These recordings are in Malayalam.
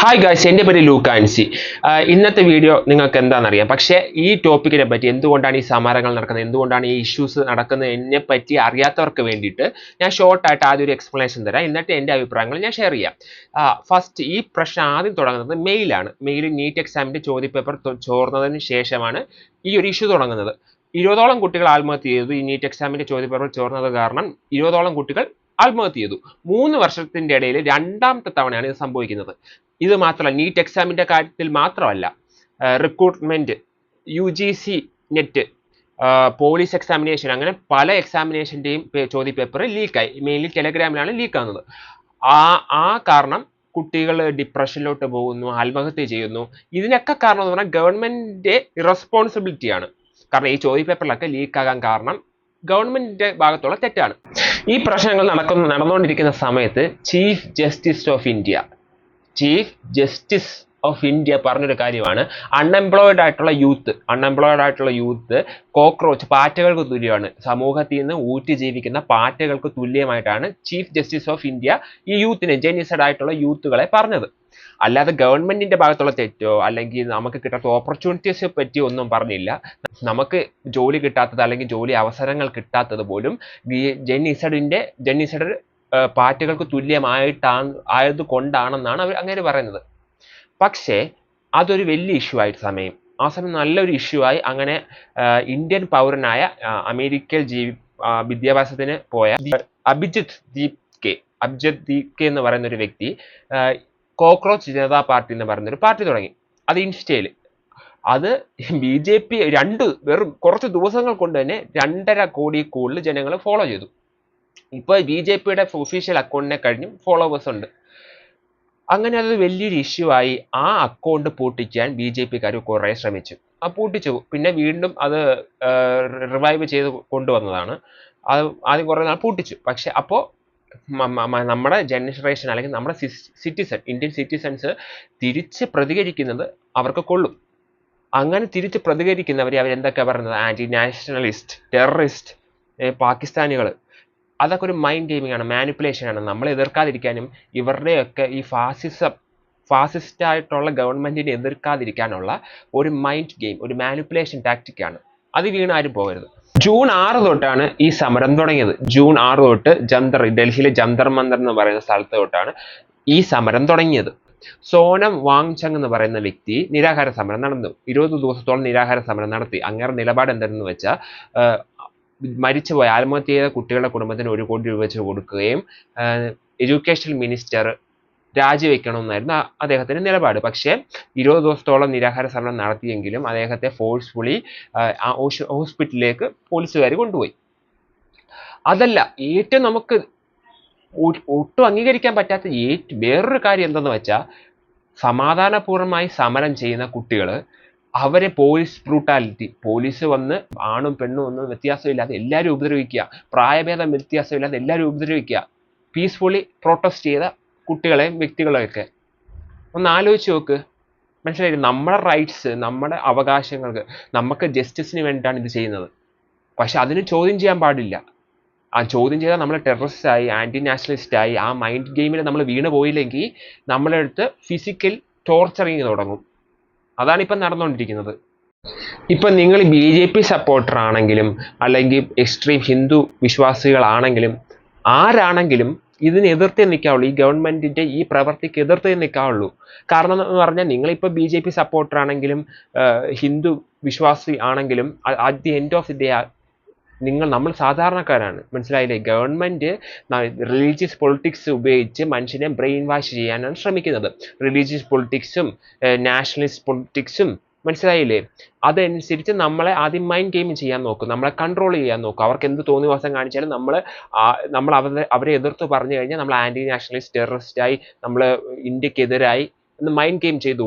ഹായ് ഗായ്സ്, എൻ്റെ പേര് ലൂക്ക ആൻസി. ഇന്നത്തെ വീഡിയോ നിങ്ങൾക്ക് എന്താണെന്നറിയാം. പക്ഷേ ഈ ടോപ്പിക്കിനെ പറ്റി, എന്തുകൊണ്ടാണ് ഈ സമരങ്ങൾ നടക്കുന്നത്, എന്തുകൊണ്ടാണ് ഈ ഇഷ്യൂസ് നടക്കുന്നതിനെ പറ്റി അറിയാത്തവർക്ക് വേണ്ടിയിട്ട് ഞാൻ ഷോർട്ടായിട്ട് ആദ്യം ഒരു എക്സ്പ്ലനേഷൻ തരാം. എന്നിട്ട് എൻ്റെ അഭിപ്രായങ്ങൾ ഞാൻ ഷെയർ ചെയ്യാം. ഫസ്റ്റ്, ഈ പ്രശ്നം ആദ്യം തുടങ്ങുന്നത് മെയിലാണ്. മെയിൽ നീറ്റ് എക്സാമിൻ്റെ ചോദ്യപേപ്പർ ചോർന്നതിന് ശേഷമാണ് ഈ ഒരു ഇഷ്യൂ തുടങ്ങുന്നത്. 20ഓളം കുട്ടികൾ ആത്മഹത്യ ചെയ്തു. ഈ നീറ്റ് എക്സാമിൻ്റെ ചോദ്യപേപ്പർ ചോർന്നത് കാരണം 20ഓളം കുട്ടികൾ ആത്മഹത്യ ചെയ്തു. 3 വർഷത്തിൻ്റെ ഇടയിൽ രണ്ടാമത്തെ തവണയാണ് ഇത് സംഭവിക്കുന്നത്. ഇത് മാത്രമല്ല, നീറ്റ് എക്സാമിൻ്റെ കാര്യത്തിൽ മാത്രമല്ല, recruitment, UGC net, police examination, അങ്ങനെ പല എക്സാമിനേഷൻ്റെയും ചോദ്യപേപ്പർ ലീക്കായി. മെയിൻലി ടെലഗ്രാമിലാണ് ലീക്കാകുന്നത്. ആ കാരണം കുട്ടികൾ ഡിപ്രഷനിലോട്ട് പോകുന്നു, ആത്മഹത്യ ചെയ്യുന്നു. ഇതിനൊക്കെ കാരണം എന്ന് പറഞ്ഞാൽ ഗവൺമെൻറ്റിൻ്റെ ഇറസ്പോൺസിബിലിറ്റിയാണ്. കാരണം ഈ ചോദ്യപേപ്പറിലൊക്കെ ലീക്കാകാൻ കാരണം ഗവൺമെൻറ്റിൻ്റെ ഭാഗത്തുള്ള തെറ്റാണ്. ഈ പ്രശ്നങ്ങൾ നടന്നുകൊണ്ടിരിക്കുന്ന സമയത്ത് ചീഫ് ജസ്റ്റിസ് ഓഫ് ഇന്ത്യ പറഞ്ഞൊരു കാര്യമാണ്, അൺഎംപ്ലോയിഡ് ആയിട്ടുള്ള യൂത്ത് കോക്രോച്ച്, പാറ്റകൾക്ക് തുല്യമാണ്. സമൂഹത്തിൽ നിന്ന് ഊറ്റി ജീവിക്കുന്ന പാറ്റകൾക്ക് തുല്യമായിട്ടാണ് ചീഫ് ജസ്റ്റിസ് ഓഫ് ഇന്ത്യ ഈ യൂത്തിനെ, ജെനിസഡ് ആയിട്ടുള്ള യൂത്തുകളെ പറഞ്ഞത്. അല്ലാതെ ഗവൺമെന്റിന്റെ ഭാഗത്തുള്ള തെറ്റോ അല്ലെങ്കിൽ നമുക്ക് കിട്ടാത്ത ഓപ്പർച്യൂണിറ്റീസിനെ പറ്റി ഒന്നും പറഞ്ഞില്ല. നമുക്ക് ജോലി കിട്ടാത്തത് അല്ലെങ്കിൽ ജോലി അവസരങ്ങൾ കിട്ടാത്തത് പോലും ജെനിസഡ് പാർട്ടികൾക്ക് ആയതുകൊണ്ടാണെന്നാണ് അവർ അങ്ങനെ പറയുന്നത്. പക്ഷേ അതൊരു വലിയ ഇഷ്യൂ ആയിട്ട് ആ സമയം നല്ലൊരു ഇഷ്യൂ ആയി. അങ്ങനെ ഇന്ത്യൻ പൗരനായ അമേരിക്കയിൽ വിദ്യാഭ്യാസത്തിന് പോയ അഭിജിത് ദീപ് കെ എന്ന് പറയുന്ന ഒരു വ്യക്തി കോക്രോച്ച് ജനതാ പാർട്ടി എന്ന് പറയുന്നൊരു പാർട്ടി തുടങ്ങി. അത് ഇൻസ്റ്റയിൽ. അത് BJP വെറും കുറച്ച് ദിവസങ്ങൾ കൊണ്ട് തന്നെ 2.5 കോടി കൂടുതൽ ജനങ്ങൾ ഫോളോ ചെയ്തു. ഇപ്പോൾ BJPയുടെ ഒഫീഷ്യൽ അക്കൗണ്ടിനെ കഴിഞ്ഞും ഫോളോവേഴ്സ് ഉണ്ട്. അങ്ങനെ അത് വലിയൊരു ഇഷ്യൂ ആയി. ആ അക്കൗണ്ട് പൂട്ടിക്കാൻ BJPക്കാർ കുറേ ശ്രമിച്ചു. പൂട്ടിച്ചു. പിന്നെ വീണ്ടും അത് റിവൈവ് ചെയ്ത് കൊണ്ടുവന്നതാണ്. അത് ആദ്യം കുറേ നാൾ പൂട്ടിച്ചു. പക്ഷെ അപ്പോൾ നമ്മുടെ ജനറേഷൻ അല്ലെങ്കിൽ നമ്മുടെ ഇന്ത്യൻ സിറ്റിസൺസ് തിരിച്ച് പ്രതികരിക്കുന്നത് അവർക്ക് കൊള്ളും. അങ്ങനെ തിരിച്ച് പ്രതികരിക്കുന്നവരെ അവരെന്തൊക്കെയാണ് പറയുന്നത്? ആൻറ്റി നാഷണലിസ്റ്റ്, ടെററിസ്റ്റ്, പാകിസ്ഥാനികൾ. അതൊക്കെ ഒരു മൈൻഡ് ഗെയിമിംഗ് ആണ്, മാനിപ്പുലേഷൻ ആണ്. നമ്മളെ എതിർക്കാതിരിക്കാനും ഇവരുടെയൊക്കെ ഈ ഫാസിസ്റ്റ് ആയിട്ടുള്ള ഗവൺമെന്റിനെ എതിർക്കാതിരിക്കാനുള്ള ഒരു മൈൻഡ് ഗെയിം, ഒരു മാനിപ്പുലേഷൻ ടാക്ടിക്കാണ്. അത് വീണാരും പോകരുത്. ജൂൺ 6 തൊട്ടാണ് ഈ സമരം തുടങ്ങിയത്. ജൂൺ 6 തൊട്ട് ഡൽഹിയിലെ ജന്തർ മന്ദർ എന്ന് പറയുന്ന സ്ഥലത്ത് തൊട്ടാണ് ഈ സമരം തുടങ്ങിയത്. സോനം വാങ്ചങ് എന്ന് പറയുന്ന വ്യക്തി നിരാഹാര സമരം നടന്നു. 20 ദിവസത്തോളം നിരാഹാര സമരം നടത്തി. അങ്ങേറെ നിലപാട് എന്താണെന്ന് വെച്ചാൽ, മരിച്ചുപോയ ആത്മഹത്യ ചെയ്ത കുട്ടികളുടെ കുടുംബത്തിന് 1 കോടി രൂപ വെച്ച് കൊടുക്കുകയും എഡ്യൂക്കേഷൻ മിനിസ്റ്റർ രാജിവെക്കണമെന്നായിരുന്നു അദ്ദേഹത്തിന്റെ നിലപാട്. പക്ഷേ 20 ദിവസത്തോളം നിരാഹാര സമരം നടത്തിയെങ്കിലും അദ്ദേഹത്തെ ഫോഴ്സ്ഫുള്ളി ഹോസ്പിറ്റലിലേക്ക് പോലീസുകാർ കൊണ്ടുപോയി. അതല്ല, ഏറ്റവും നമുക്ക് ഒട്ടും അംഗീകരിക്കാൻ പറ്റാത്ത വേറൊരു കാര്യം എന്തെന്ന് വെച്ചാൽ, സമാധാനപൂർവ്വമായി സമരം ചെയ്യുന്ന കുട്ടികൾ, അവരെ പോലീസ് വന്ന് ആണും പെണ്ണും ഒന്നും വ്യത്യാസമില്ലാതെ എല്ലാവരും ഉപദ്രവിക്കുക, പ്രായഭേദം വ്യത്യാസമില്ലാതെ എല്ലാവരും ഉപദ്രവിക്കുക. പീസ്ഫുള്ളി പ്രൊട്ടസ്റ്റ് ചെയ്ത കുട്ടികളെയും വ്യക്തികളെയൊക്കെ ഒന്ന് ആലോചിച്ച് നോക്ക്. മനസ്സിലായില്ലേ? നമ്മുടെ റൈറ്റ്സ്, നമ്മുടെ അവകാശങ്ങൾക്ക്, നമുക്ക് ജസ്റ്റിസിന് വേണ്ടിയിട്ടാണ് ഇത് ചെയ്യുന്നത്. പക്ഷെ അതിന് ചോദ്യം ചെയ്യാൻ പാടില്ല. ആ ചോദ്യം ചെയ്താൽ നമ്മൾ ടെററിസ്റ്റായി, ആൻറ്റി നാഷണലിസ്റ്റായി, ആ മൈൻഡ് ഗെയിമിൽ നമ്മൾ വീണ് പോയില്ലെങ്കിൽ നമ്മളെ അടുത്ത് ഫിസിക്കൽ ടോർച്ചറിങ് തുടങ്ങും. അതാണ് ഇപ്പം നടന്നുകൊണ്ടിരിക്കുന്നത്. ഇപ്പം നിങ്ങൾ BJP സപ്പോർട്ടർ ആണെങ്കിലും അല്ലെങ്കിൽ എക്സ്ട്രീം ഹിന്ദു വിശ്വാസികളാണെങ്കിലും ആരാണെങ്കിലും ഇതിന് എതിർത്തേ നിൽക്കാവുള്ളൂ. ഈ ഗവൺമെന്റിന്റെ ഈ പ്രവർത്തിക്ക് എതിർത്തേ നിൽക്കാവുള്ളൂ. കാരണം എന്ന് പറഞ്ഞാൽ, നിങ്ങളിപ്പോൾ BJP സപ്പോർട്ടർ ആണെങ്കിലും ഹിന്ദു വിശ്വാസി ആണെങ്കിലും at the end of the day നമ്മൾ സാധാരണക്കാരാണ്. മനസ്സിലായില്ലേ? ഗവൺമെന്റ് റിലീജിയസ് പൊളിറ്റിക്സ് ഉപയോഗിച്ച് മനുഷ്യനെ ബ്രെയിൻ വാഷ് ചെയ്യാനാണ് ശ്രമിക്കുന്നത്. റിലീജിയസ് പൊളിറ്റിക്സും നാഷണലിസ്റ്റ് പൊളിറ്റിക്സും, മനസ്സിലായില്ലേ? അതനുസരിച്ച് നമ്മളെ ആദ്യം മൈൻഡ് ഗെയിം ചെയ്യാൻ നോക്കും, നമ്മളെ കൺട്രോൾ ചെയ്യാൻ നോക്കും. അവർക്ക് എന്ത് തോന്നിവാസം കാണിച്ചാലും നമ്മൾ അവരെ എതിർത്ത് പറഞ്ഞു കഴിഞ്ഞാൽ നമ്മൾ ആൻറ്റി നാഷണലിസ്റ്റ്, ടെററിസ്റ്റായി, നമ്മൾ ഇന്ത്യക്കെതിരായി എന്ന് മൈൻഡ് ഗെയിം ചെയ്ത്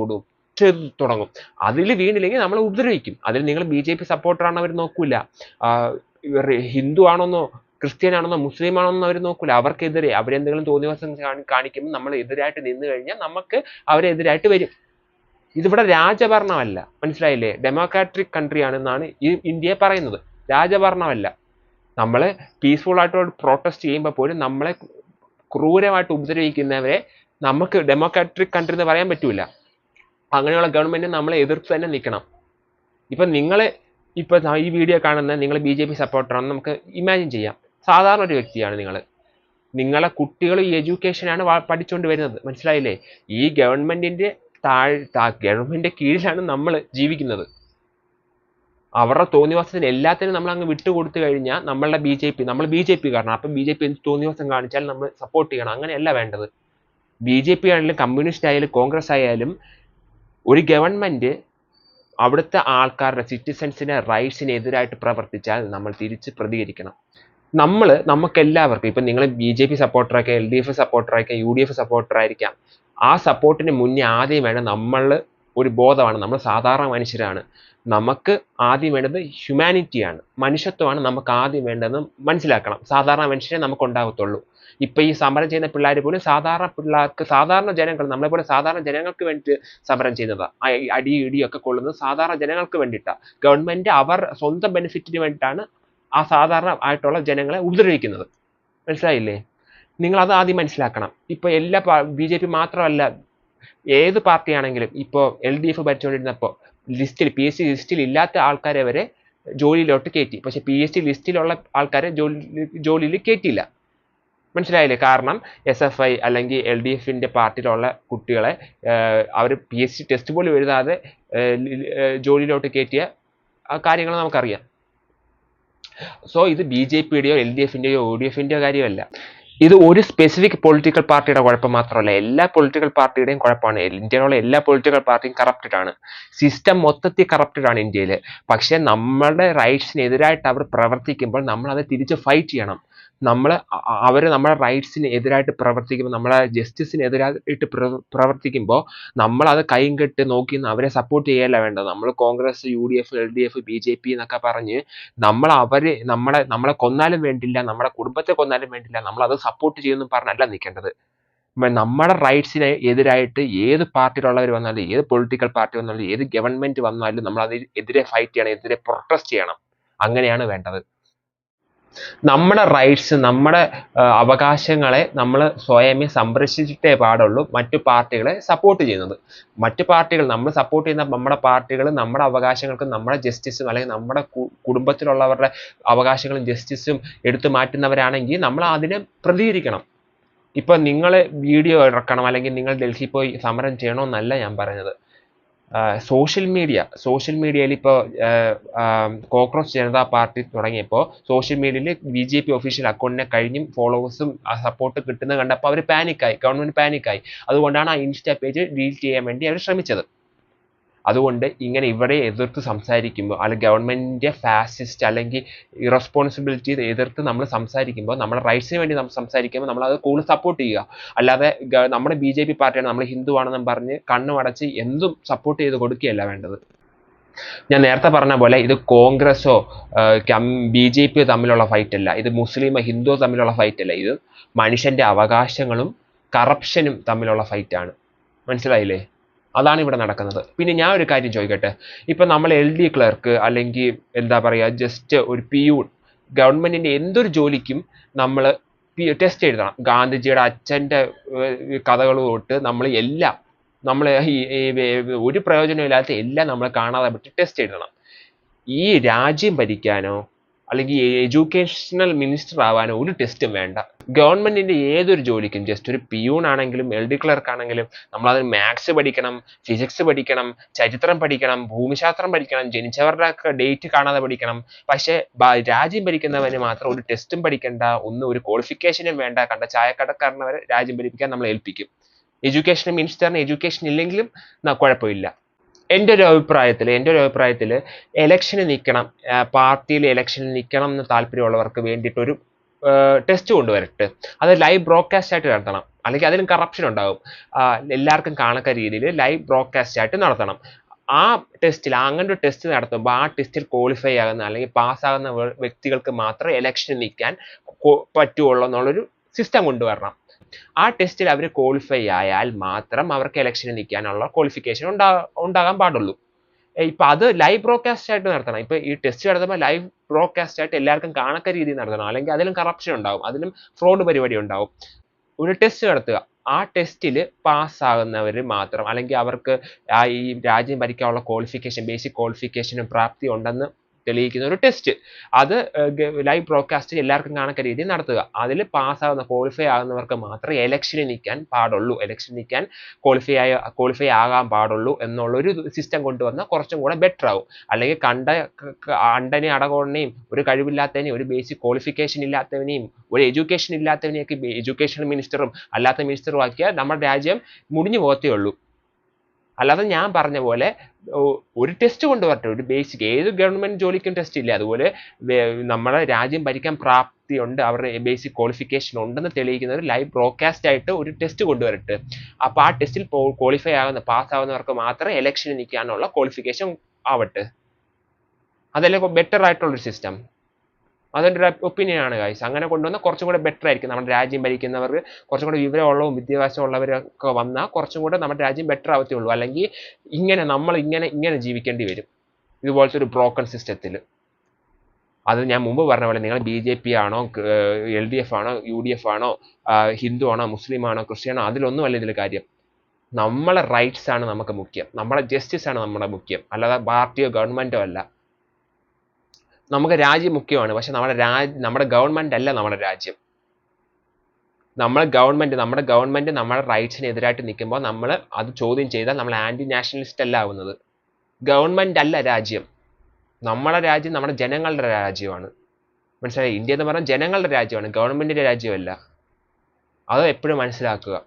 തുടങ്ങും. അതിൽ വീണില്ലെങ്കിൽ നമ്മൾ ഉപദ്രവിക്കും. അതിൽ നിങ്ങൾ BJP സപ്പോർട്ടറാണെന്ന് അവർ നോക്കൂല, ഹിന്ദു ആണെന്നോ ക്രിസ്ത്യൻ ആണെന്നോ മുസ്ലിം ആണെന്നോ അവർ നോക്കൂല. അവർക്കെതിരെ അവരെന്തെങ്കിലും തോന്നിവാസം കാണിക്കുമ്പോൾ നമ്മൾ എതിരായിട്ട് നിന്ന് കഴിഞ്ഞാൽ നമുക്ക് അവരെതിരായിട്ട് വരും. ഇതിവിടെ രാജഭരണമല്ല, മനസ്സിലായില്ലേ? ഡെമോക്രാറ്റിക് കൺട്രി ആണെന്നാണ് ഈ ഇന്ത്യയെ പറയുന്നത്, രാജഭരണമല്ല. നമ്മൾ പീസ്ഫുൾ ആയിട്ട് പ്രൊട്ടസ്റ്റ് ചെയ്യുമ്പോൾ പോലും നമ്മളെ ക്രൂരമായിട്ട് ഉപദ്രവിക്കുന്നവരെ നമുക്ക് ഡെമോക്രാറ്റിക് കൺട്രി എന്ന് പറയാൻ പറ്റൂല. അങ്ങനെയുള്ള ഗവൺമെന്റ് നമ്മളെ എതിർത്ത് തന്നെ നിൽക്കണം. ഇപ്പം നിങ്ങൾ ഇപ്പം ഈ വീഡിയോ കാണുന്ന നിങ്ങൾ BJP സപ്പോർട്ടറാണെന്ന് നമുക്ക് ഇമാജിൻ ചെയ്യാം. സാധാരണ ഒരു വ്യക്തിയാണ് നിങ്ങൾ. നിങ്ങളെ കുട്ടികൾ ഈ എഡ്യൂക്കേഷനാണ് പഠിച്ചുകൊണ്ട് വരുന്നത്, മനസ്സിലായില്ലേ? ഈ ഗവൺമെന്റിന്റെ ഗവൺമെന്റിന്റെ കീഴിലാണ് നമ്മൾ ജീവിക്കുന്നത്. അവരുടെ തോന്നിവാസത്തിന് എല്ലാത്തിനും നമ്മൾ അങ്ങ് വിട്ടുകൊടുത്തു കഴിഞ്ഞാൽ നമ്മൾ BJP കാരണം അപ്പം BJP എന്ത് തോന്നിവാസം കാണിച്ചാലും നമ്മൾ സപ്പോർട്ട് ചെയ്യണം. അങ്ങനെയല്ല വേണ്ടത്. BJP ആയാലും കമ്മ്യൂണിസ്റ്റ് ആയാലും കോൺഗ്രസ് ആയാലും ഒരു ഗവൺമെന്റ് അവിടുത്തെ ആൾക്കാരുടെ സിറ്റിസൺസിന്റെ റൈറ്റ്സിന് എതിരായിട്ട് പ്രവർത്തിച്ചാൽ നമ്മൾ തിരിച്ച് പ്രതികരിക്കണം. നമുക്കെല്ലാവർക്കും ഇപ്പം നിങ്ങൾ BJP സപ്പോർട്ടറായിരിക്കാം, LDF സപ്പോർട്ടറായിരിക്കാം, UDF സപ്പോർട്ടറായിരിക്കാം. ആ സപ്പോർട്ടിന് മുന്നേ ആദ്യം വേണം നമ്മൾ ഒരു ബോധമാണ്. നമ്മൾ സാധാരണ മനുഷ്യരാണ്. നമുക്ക് ആദ്യം വേണ്ടത് ഹ്യൂമാനിറ്റിയാണ്, മനുഷ്യത്വമാണ് നമുക്ക് ആദ്യം വേണ്ടതെന്ന് മനസ്സിലാക്കണം. സാധാരണ മനുഷ്യരെ നമുക്ക് ഉണ്ടാകത്തുള്ളൂ. ഇപ്പം ഈ സമരം ചെയ്യുന്ന പിള്ളേർ പോലും സാധാരണ ജനങ്ങൾ, നമ്മളെപ്പോലെ സാധാരണ ജനങ്ങൾക്ക് വേണ്ടി സമരം ചെയ്യുന്നതാണ്. അടി ഇടിയൊക്കെ കൊള്ളുന്നത് സാധാരണ ജനങ്ങൾക്ക് വേണ്ടിയിട്ടാണ്. ഗവൺമെന്റ് അവർ സ്വന്തം ബെനിഫിറ്റിന് വേണ്ടിയിട്ടാണ് ആ സാധാരണ ആയിട്ടുള്ള ജനങ്ങളെ ഉപദ്രവിക്കുന്നത്. മനസ്സിലായില്ലേ? നിങ്ങളത് ആദ്യം മനസ്സിലാക്കണം. ഇപ്പോൾ എല്ലാ BJP മാത്രമല്ല, ഏത് പാർട്ടിയാണെങ്കിലും ഇപ്പോൾ LDF ഭരിച്ചുകൊണ്ടിരുന്നപ്പോൾ PSC ലിസ്റ്റിൽ ഇല്ലാത്ത ആൾക്കാരെ വരെ ജോലിയിലോട്ട് കയറ്റി. പക്ഷെ PSC ലിസ്റ്റിലുള്ള ആൾക്കാരെ ജോലിയിൽ കയറ്റിയില്ല. മനസ്സിലായില്ലേ? കാരണം SFI അല്ലെങ്കിൽ LDFന്റെ പാർട്ടിയിലുള്ള കുട്ടികളെ അവർ PSC ടെസ്റ്റ് പോലും എഴുതാതെ ജോലിയിലോട്ട് കയറ്റിയ കാര്യങ്ങൾ നമുക്കറിയാം. സോ ഇത് BJPയുടെയോ LDFന്റെയോ ODFന്റെയോ കാര്യമല്ല. ഇത് ഒരു സ്പെസിഫിക് പൊളിറ്റിക്കൽ പാർട്ടിയുടെ കുഴപ്പം മാത്രമല്ല, എല്ലാ പൊളിറ്റിക്കൽ പാർട്ടിയുടെയും കുഴപ്പമാണ്. ഇന്ത്യയിലുള്ള എല്ലാ പൊളിറ്റിക്കൽ പാർട്ടിയും കറപ്റ്റഡ് ആണ്. സിസ്റ്റം മൊത്തത്തിൽ കറപ്റ്റഡ് ആണ് ഇന്ത്യയിൽ. പക്ഷെ നമ്മുടെ റൈറ്റ്സിനെതിരായിട്ട് അവർ പ്രവർത്തിക്കുമ്പോൾ നമ്മൾ അത് തിരിച്ച് ഫൈറ്റ് ചെയ്യണം. അവർ നമ്മുടെ റൈറ്റ്സിന് എതിരായിട്ട് പ്രവർത്തിക്കുമ്പോൾ, നമ്മളെ ജസ്റ്റിസിന് എതിരായിട്ട് പ്രവർത്തിക്കുമ്പോൾ നമ്മളത് കൈയും കെട്ട് നോക്കി അവരെ സപ്പോർട്ട് ചെയ്യല്ല വേണ്ടത്. നമ്മൾ കോൺഗ്രസ്, UDF, LDF, BJP എന്നൊക്കെ പറഞ്ഞ് നമ്മളെ കൊന്നാലും വേണ്ടില്ല, നമ്മുടെ കുടുംബത്തെ കൊന്നാലും വേണ്ടില്ല, നമ്മളത് സപ്പോർട്ട് ചെയ്യുമെന്ന് പറഞ്ഞല്ല നിൽക്കേണ്ടത്. നമ്മുടെ റൈറ്റ്സിന് എതിരായിട്ട് ഏത് പാർട്ടിയിലുള്ളവർ വന്നാലും, ഏത് പൊളിറ്റിക്കൽ പാർട്ടി വന്നാലും, ഏത് ഗവൺമെന്റ് വന്നാലും നമ്മൾ അതിനെതിരെ ഫൈറ്റ് ചെയ്യണം, എതിരെ പ്രൊട്ടസ്റ്റ് ചെയ്യണം. അങ്ങനെയാണ് വേണ്ടത്. നമ്മുടെ റൈറ്റ്സ്, നമ്മുടെ അവകാശങ്ങളെ നമ്മൾ സ്വയമേ സംരക്ഷിച്ചിട്ടേ പാടുള്ളൂ മറ്റു പാർട്ടികളെ സപ്പോർട്ട് ചെയ്യുന്നത്. മറ്റു പാർട്ടികൾ, നമ്മൾ സപ്പോർട്ട് ചെയ്യുന്ന നമ്മുടെ പാർട്ടികൾ നമ്മുടെ അവകാശങ്ങൾക്കും നമ്മുടെ ജസ്റ്റിസും അല്ലെങ്കിൽ നമ്മുടെ കുടുംബത്തിലുള്ളവരുടെ അവകാശങ്ങളും ജസ്റ്റിസും എടുത്തു മാറ്റുന്നവരാണെങ്കിൽ നമ്മൾ അതിനെ പ്രതികരിക്കണം. ഇപ്പം നിങ്ങൾ വീഡിയോ ഇറക്കണം അല്ലെങ്കിൽ നിങ്ങൾ ഡൽഹി പോയി സമരം ചെയ്യണമെന്നല്ല ഞാൻ പറയുന്നത്. സോഷ്യൽ മീഡിയയിൽ ഇപ്പോൾ കോക്രോച്ച് ജനതാ പാർട്ടി തുടങ്ങിയപ്പോൾ സോഷ്യൽ മീഡിയയിൽ BJP ഒഫീഷ്യൽ അക്കൗണ്ടിനെ കഴിഞ്ഞും ഫോളോവേഴ്സും സപ്പോർട്ട് കിട്ടുന്നത് കണ്ടപ്പോൾ അവർ ഗവൺമെന്റ് പാനിക്കായി. അതുകൊണ്ടാണ് ആ ഇൻസ്റ്റാ പേജ് ഡിലീറ്റ് ചെയ്യാൻ വേണ്ടി അവർ ശ്രമിച്ചത്. അതുകൊണ്ട് ഇങ്ങനെ ഇവിടെ എതിർത്ത് സംസാരിക്കുമ്പോൾ, അല്ലെങ്കിൽ ഗവൺമെന്റിന്റെ ഫാസിസ്റ്റ് അല്ലെങ്കിൽ ഇറസ്പോൺസിബിലിറ്റി എതിർത്ത് നമ്മൾ സംസാരിക്കുമ്പോൾ, നമ്മുടെ റൈറ്റ്സിന് വേണ്ടി നമ്മൾ സംസാരിക്കുമ്പോൾ നമ്മൾ അത് കൂടുതൽ സപ്പോർട്ട് ചെയ്യുക. അല്ലാതെ നമ്മുടെ BJP പാർട്ടിയാണ്, നമ്മൾ ഹിന്ദു ആണെന്നും പറഞ്ഞ് കണ്ണുമടച്ച് എന്തും സപ്പോർട്ട് ചെയ്ത് കൊടുക്കുകയല്ല വേണ്ടത്. ഞാൻ നേരത്തെ പറഞ്ഞ പോലെ ഇത് കോൺഗ്രസോ BJP തമ്മിലുള്ള ഫൈറ്റ് അല്ല, ഇത് മുസ്ലിമോ ഹിന്ദുവോ തമ്മിലുള്ള ഫൈറ്റ് അല്ല, ഇത് മനുഷ്യന്റെ അവകാശങ്ങളും കറപ്ഷനും തമ്മിലുള്ള ഫൈറ്റാണ്. മനസ്സിലായില്ലേ? അതാണ് ഇവിടെ നടക്കുന്നത്. പിന്നെ ഞാൻ ഒരു കാര്യം ചോദിക്കട്ടെ, ഇപ്പം നമ്മൾ LD ക്ലർക്ക് അല്ലെങ്കിൽ എന്താ പറയുക, ജസ്റ്റ് ഒരു പിയൂൺ, ഗവൺമെന്റിന്റെ എന്തൊരു ജോലിക്കും നമ്മൾ ടെസ്റ്റ് എഴുതണം. ഗാന്ധിജിയുടെ അച്ഛൻ്റെ കഥകൾ തൊട്ട് നമ്മൾ ഒരു പ്രയോജനമില്ലാത്ത എല്ലാം നമ്മൾ കാണാതെ പറ്റി ടെസ്റ്റ് എഴുതണം. ഈ രാജ്യം ഭരിക്കാനോ അല്ലെങ്കിൽ എഡ്യൂക്കേഷണൽ മിനിസ്റ്റർ ആവാനോ ഒരു ടെസ്റ്റും വേണ്ട. ഗവൺമെന്റിന്റെ ഏതൊരു ജോലിക്കും, ജസ്റ്റ് ഒരു പിയൂൺ ആണെങ്കിലും LD ക്ലർക്ക് ആണെങ്കിലും നമ്മളതിന് മാത്സ് പഠിക്കണം, ഫിസിക്സ് പഠിക്കണം, ചരിത്രം പഠിക്കണം, ഭൂമിശാസ്ത്രം പഠിക്കണം, ജനിച്ചവരുടെ ഒക്കെ ഡേറ്റ് കാണാതെ പഠിക്കണം. പക്ഷെ രാജ്യം ഭരിക്കുന്നവന് മാത്രം ഒരു ടെസ്റ്റും പഠിക്കണ്ട, ഒരു ക്വാളിഫിക്കേഷനും വേണ്ട, കണ്ട ചായക്കടക്കാരനെ വരെ രാജ്യം ഭരിപ്പിക്കാൻ നമ്മൾ ഏൽപ്പിക്കും. എഡ്യൂക്കേഷൻ മിനിസ്റ്ററിന് എഡ്യൂക്കേഷൻ ഇല്ലെങ്കിലും കുഴപ്പമില്ല. എൻ്റെ ഒരു അഭിപ്രായത്തിൽ ഇലക്ഷന് നിൽക്കണം, പാർട്ടിയിൽ ഇലക്ഷന് നിൽക്കണം എന്ന് താല്പര്യമുള്ളവർക്ക് വേണ്ടിയിട്ടൊരു ടെസ്റ്റ് കൊണ്ടുവരട്ടെ. അത് ലൈവ് ബ്രോഡ്കാസ്റ്റ് ആയിട്ട് നടത്തണം, അല്ലെങ്കിൽ അതിലും കറപ്ഷൻ ഉണ്ടാകും. എല്ലാവർക്കും കാണക്ക രീതിയിൽ ലൈവ് ബ്രോഡ്കാസ്റ്റ് ആയിട്ട് നടത്തണം. ആ ടെസ്റ്റിൽ, അങ്ങനെ ഒരു ടെസ്റ്റ് നടത്തുമ്പോൾ ആ ടെസ്റ്റിൽ ക്വാളിഫൈ ആകുന്ന അല്ലെങ്കിൽ പാസ്സാകുന്ന വ്യക്തികൾക്ക് മാത്രമേ ഇലക്ഷന് നിൽക്കാൻ പറ്റുള്ളൂ എന്നുള്ളൊരു സിസ്റ്റം കൊണ്ടുവരണം. ആ ടെസ്റ്റിൽ അവർ ക്വാളിഫൈ ആയാൽ മാത്രം അവർക്ക് ഇലക്ഷന് നിൽക്കാനുള്ള ക്വാളിഫിക്കേഷൻ ഉണ്ടാകാൻ പാടുള്ളൂ. ഇപ്പം അത് ലൈവ് ബ്രോഡ്കാസ്റ്റ് ആയിട്ട് നടത്തണം. ഇപ്പം ഈ ടെസ്റ്റ് നടത്തുമ്പോൾ ലൈവ് ബ്രോഡ്കാസ്റ്റ് ആയിട്ട് എല്ലാവർക്കും കാണക്ക രീതിയിൽ നടത്തണം, അല്ലെങ്കിൽ അതിലും കറപ്ഷൻ ഉണ്ടാകും, അതിലും ഫ്രോഡ് പരിപാടി ഉണ്ടാകും. ഒരു ടെസ്റ്റ് നടത്തുക, ആ ടെസ്റ്റിൽ പാസ്സാകുന്നവർ മാത്രം, അല്ലെങ്കിൽ അവർക്ക് ഈ രാജ്യം ഭരിക്കാനുള്ള ക്വാളിഫിക്കേഷൻ, ബേസിക് ക്വാളിഫിക്കേഷനും പ്രാപ്തി ഉണ്ടെന്ന് തെളിയിക്കുന്ന ഒരു ടെസ്റ്റ്, അത് ലൈവ് ബ്രോഡ്കാസ്റ്റ് എല്ലാവർക്കും കാണക്ക രീതിയിൽ നടത്തുക. അതിൽ പാസ്സാകുന്ന, ക്വാളിഫൈ ആകുന്നവർക്ക് മാത്രമേ ഇലക്ഷനിൽ നിൽക്കാൻ പാടുള്ളൂ, ഇലക്ഷൻ നിൽക്കാൻ ക്വാളിഫൈ ആകാൻ പാടുള്ളൂ എന്നുള്ളൊരു സിസ്റ്റം കൊണ്ടുവന്നാൽ കുറച്ചും കൂടെ ബെറ്റർ ആവും. അല്ലെങ്കിൽ അണ്ടനെയും അടകോടനെയും, ഒരു കഴിവില്ലാത്തതിനെയും, ഒരു ബേസിക് ക്വാളിഫിക്കേഷൻ ഇല്ലാത്തവനെയും, ഒരു എഡ്യൂക്കേഷൻ ഇല്ലാത്തവനെയൊക്കെ എഡ്യൂക്കേഷൻ മിനിസ്റ്ററും അല്ലാത്ത മിനിസ്റ്ററും ആക്കിയാൽ നമ്മുടെ രാജ്യം മുടിഞ്ഞു പോകത്തേ ഉള്ളൂ. അല്ലാതെ ഞാൻ പറഞ്ഞ പോലെ ഒരു ടെസ്റ്റ് കൊണ്ടുവരട്ടെ, ഒരു ബേസിക്, ഏത് ഗവൺമെന്റ് ജോലിക്കും ടെസ്റ്റ് ഇല്ലേ, അതുപോലെ നമ്മുടെ രാജ്യം ഭരിക്കാൻ പ്രാപ്തിയുണ്ട്, അവരുടെ ബേസിക് ക്വാളിഫിക്കേഷൻ ഉണ്ടെന്ന് തെളിയിക്കുന്ന ഒരു ലൈവ് ബ്രോഡ്കാസ്റ്റ് ആയിട്ട് ഒരു ടെസ്റ്റ് കൊണ്ടുവരട്ടെ. അപ്പോൾ ആ ടെസ്റ്റിൽ ക്വാളിഫൈ ആകുന്ന, പാസ്സാവുന്നവർക്ക് മാത്രമേ ഇലക്ഷന് നിൽക്കാനുള്ള ക്വാളിഫിക്കേഷൻ ആവട്ടെ. അതല്ലേ ബെറ്റർ ആയിട്ടുള്ളൊരു സിസ്റ്റം. അതെൻ്റെ ഒരു ഒപ്പീനിയൻ ആണ് ഗൈസ്. അങ്ങനെ കൊണ്ടുവന്നാൽ കുറച്ചും കൂടെ ബെറ്റർ ആയിരിക്കും. നമ്മുടെ രാജ്യം ഭരിക്കുന്നവർക്ക് കുറച്ചും കൂടെ വിവരമുള്ളതും വിദ്യാഭ്യാസമുള്ളവരൊക്കെ വന്നാൽ കുറച്ചും കൂടെ നമ്മുടെ രാജ്യം ബെറ്റർ ആവത്തേ ഉള്ളൂ. അല്ലെങ്കിൽ നമ്മൾ ഇങ്ങനെ ജീവിക്കേണ്ടി വരും, ഇതുപോലത്തെ ഒരു ബ്രോക്കൺ സിസ്റ്റത്തിൽ. അത് ഞാൻ മുമ്പ് പറഞ്ഞ പോലെ നിങ്ങൾ BJP ആണോ, LDF ആണോ, UDF ആണോ, ഹിന്ദു ആണോ, മുസ്ലിം ആണോ, ക്രിസ്ത്യനോ, അതിലൊന്നുമല്ല ഇതിൽ കാര്യം. നമ്മളെ റൈറ്റ്സ് ആണ് നമുക്ക് മുഖ്യം, നമ്മുടെ ജസ്റ്റിസ് ആണ് നമ്മുടെ മുഖ്യം, അല്ലാതെ പാർട്ടിയോ ഗവൺമെന്റോ അല്ല. നമുക്ക് രാജ്യം മുഖ്യമാണ്, പക്ഷെ നമ്മുടെ ഗവൺമെന്റ് അല്ല നമ്മുടെ രാജ്യം. നമ്മുടെ ഗവൺമെന്റ് നമ്മുടെ റൈറ്റ്സിന് എതിരായിട്ട് നിൽക്കുമ്പോൾ നമ്മൾ അത് ചോദ്യം ചെയ്താൽ നമ്മൾ ആന്റി നാഷണലിസ്റ്റ് അല്ല ആവുന്നത്. ഗവൺമെന്റ് അല്ല രാജ്യം. നമ്മുടെ രാജ്യം നമ്മുടെ ജനങ്ങളുടെ രാജ്യമാണ്. മനസ്സിലായി? ഇന്ത്യ എന്ന് പറഞ്ഞാൽ ജനങ്ങളുടെ രാജ്യമാണ്, ഗവൺമെന്റിന്റെ രാജ്യമല്ല. അത് എപ്പോഴും മനസ്സിലാക്കുക.